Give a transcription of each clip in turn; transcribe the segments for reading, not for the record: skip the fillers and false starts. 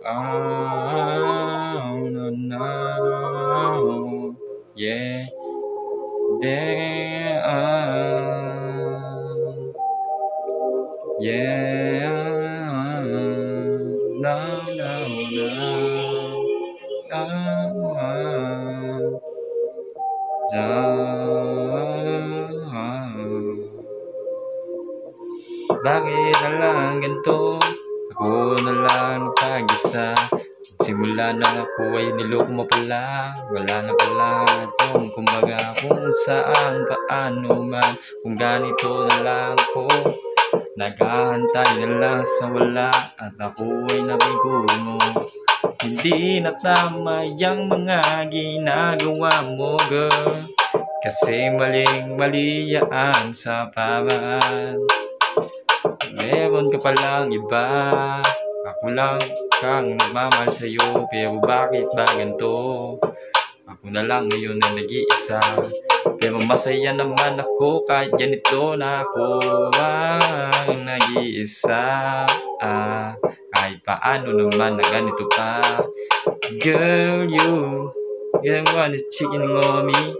no, no, yeah, there yeah, no, no, bakit na lang ganito? Ako na lang nagpag-isa. Simula na ako ay niloko mo pala. Wala na pala itong kumbaga kung saan, paano man. Kung ganito na lang ako, naghahantay na lang sa wala. At ako ay nabigo mo. Hindi na tama yung mga ginagawa mo, girl. Kasi maling-mali yan sa paraan. Meron ka palang iba, ako lang kang nagmamahal sa'yo. Pero bakit ba ganito? Ako na lang ngayon na nag-iisa. Pero masaya naman ako kahit ganito na ako ang nag-iisa. Kahit paano naman na ganito pa. Girl, you don't want to chicken on me.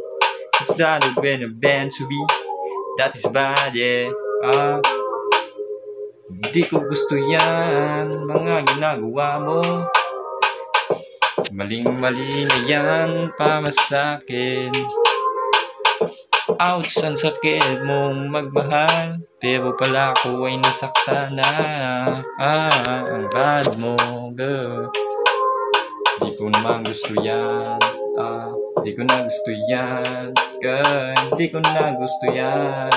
It's not when a band to be. That is bad, yeah. Hindi ko gusto yan, mga ginagawa mo. Maling-mali na yan para sa'kin. Ouch, ang sakit mong magmahal. Pero pala ako ay nasaktan na. Ang bad mo, girl. Di ko naman gusto yan. Di ko na gusto yan, girl. Di ko na gusto yan.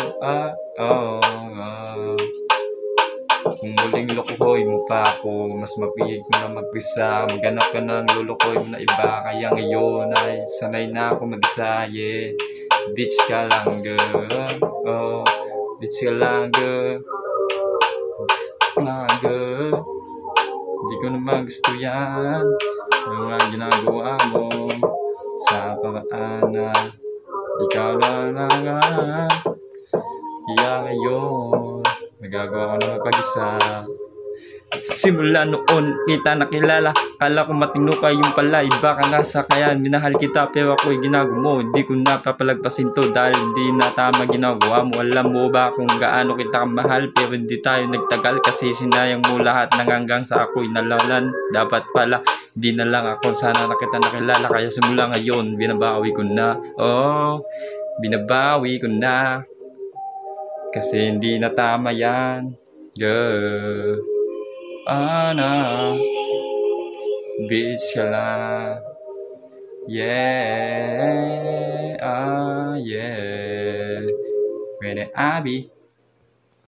Kung muling lokohoy mo pa ako, mas mapigil ko na mag-isa. Maghanap ka ng lulukoy mo na iba. Kaya ngayon ay sanay na ako mag-isa, yeah. Bitch ka lang, girl. Bitch ka lang, girl. Girl. Hindi ko naman gusto yan. Yung mga ginagawa mo sa paraan na ikaw lang naman. Kaya ngayon nagagawa ko na mag-isa. Simula noon kita nakilala, kala ko matino ka, yung pala iba ka nasa. Kaya minahal kita pero ako'y ginagawa mo. Hindi ko napapalagpasin to dahil hindi na tama ginagawa mo. Alam mo ba kung gaano kita kamahal? Pero hindi tayo nagtagal kasi sinayang mo lahat nang hanggang sa ako'y nalalan. Dapat pala hindi na lang ako sana na kita nakilala. Kaya simula ngayon binabawi ko na. Binabawi ko na. Kasi hindi na tama yan, girl. Bitch ka lang. Yeah, yeah. When I be